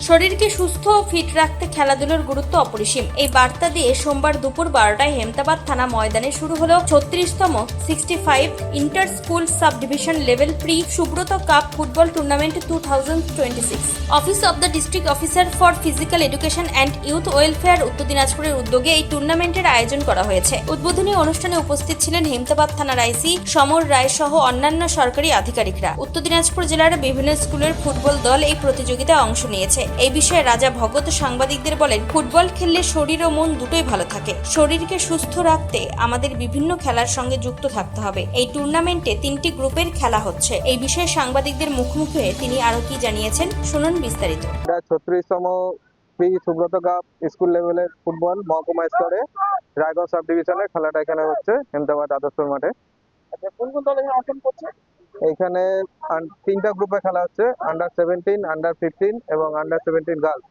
শরীরকে সুস্থ ও ফিট রাখতে খেলাধুলার গুরুত্ব অপরিসীম। এই বার্তা দিয়ে সোমবার দুপুর 12টায় হেমতাবাদ থানা ময়দানে শুরু হলো 36তম 65 inter school sub division level pre Subrata cup football tournament 2026। Office of the district officer for physical education and youth welfare উত্তর দিনাজপুরের উদ্যোগে এই টুর্নামেন্টের আয়োজন করা হয়েছে। উদ্বোধনী অনুষ্ঠানে উপস্থিত ছিলেন হেমতাবাদ থানার আইসি সমর রায় সহ অন্যান্য সরকারি আধিকারিকরা। উত্তর দিনাজপুর জেলার বিভিন্ন স্কুলের ফুটবল দল এই প্রতিযোগিতায় অংশ নিয়েছে। এই বিষয়ে রাজা ভগত সাংবাদিকদের বলেন, ফুটবল খেললে শরীর ও মন দুটোই ভালো থাকে। শরীরকে সুস্থ রাখতে আমাদের বিভিন্ন খেলার সঙ্গে যুক্ত থাকতে হবে। এই টুর্নামেন্টে 3টি গ্রুপের খেলা হচ্ছে। এই বিষয়ে সাংবাদিকদের মুখোমুখি হয়ে তিনি আরো কি জানিয়েছেন শুনুন বিস্তারিত। 36তম প্রি সুব্রত কাপ স্কুল লেভেলের ফুটবল মহকুমা স্তরে রায়গঞ্জ সাব ডিভিশনের খেলাটা এখানে হচ্ছে হেমতাবাদ আদর্শ মাঠে। কোন কোন দল এখানে অংশগ্রহণ করছে? এখানে 3টা গ্রুপে খেলা হচ্ছে, আন্ডার 17, আন্ডার 15 এবং আন্ডার 17 গার্লস।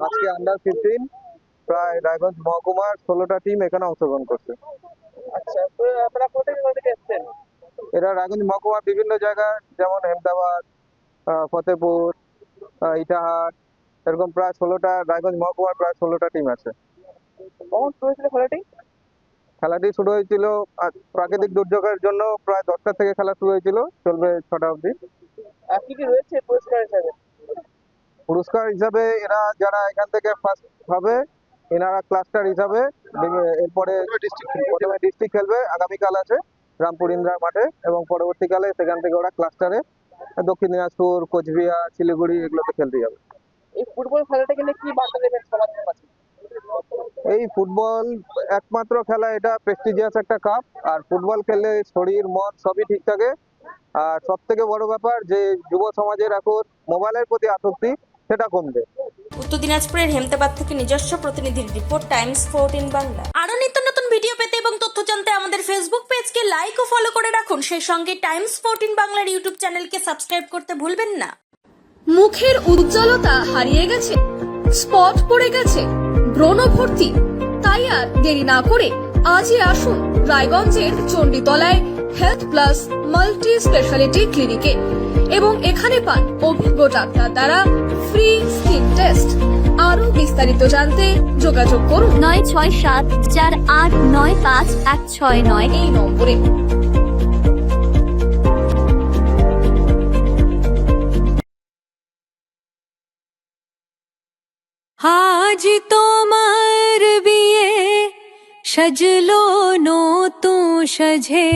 আজকে আন্ডার 15 প্রায় রায়গঞ্জ মহকুমার 16টা টিম এখানে অংশগ্রহণ করছে। আচ্ছা, তো আপনারা কোথা থেকে এসেছেন? এরা রায়গঞ্জ মহকুমার বিভিন্ন জায়গায়, যেমন হেমতাবাদ, ফতেপুর, ইটাহার, এরকম প্রায় 16টা রায়গঞ্জ মহকুমার প্রায় 16টা টিম আছে। কখন শুরু হয়েছিল খেলাটি? খেলাটি শুরু হয়েছিল প্রাকৃতিক দুর্যোগের জন্য, প্রায় 10টা থেকে খেলা শুরু হয়েছিল, চলবে 6টা অবধি। আর কি কি রয়েছে পুরস্কার হিসাবে? পুরস্কার হিসাবে এরা যারা এখান থেকে ফার্স্ট হবে এনারা ক্লাস্টার হিসাবে, এরপরে প্রথমে ডিস্ট্রিক্ট খেলবে, আগামীকাল আছে রামপুর ইন্দিরা মাঠে, এবং পরবর্তীকালে সেখান থেকে ওরা ক্লাস্টারে দক্ষিণ দিনাজপুর, কোচবিহার, শিলিগুড়ি এগুলোতে খেলতে যাবে। এই ফুটবল খেলাটাকে নিয়ে কি বার্তা দেবেন সমাজের কাছে? এই ফুটবল একমাত্র খেলা, এটা প্রেস্টিজিয়াস একটা কাপ, আর ফুটবল খেললে শরীর মন সবই ঠিক থাকে। আর সব থেকে বড় ব্যাপার যে যুব সমাজের এখন মোবাইলের প্রতি আসক্তি, সেটা কমবে। উত্তর দিনাজপুরের হেমতাবাদ থেকে নিজস্ব প্রতিনিধির রিপোর্ট, টাইমস 14 বাংলা। আরো নিত্য নতুন ভিডিও পেতে এবং তথ্য জানতে আমাদের ফেসবুক পেজকে লাইক ও ফলো করে রাখুন। সেই সঙ্গে টাইমস 14 বাংলার ইউটিউব চ্যানেলকে সাবস্ক্রাইব করতে ভুলবেন না। মুখের উজ্জ্বলতা হারিয়ে গেছে, স্পট পড়ে গেছে, ব্রণ ভর্তি, তাই আর দেরি না করে আজই আসুন রায়গঞ্জের চণ্ডীতলায় হেলথ প্লাস মাল্টি স্পেশালিটি ক্লিনিকে এবং এখানে পান অভিজ্ঞ ডাক্তার দ্বারা ফ্রি স্কিন টেস্ট। আরো বিস্তারিত জানতে যোগাযোগ করুন 9674895169 এই নম্বরে। আজ তোমার বিয়ে সাজলো নতুন সাজে।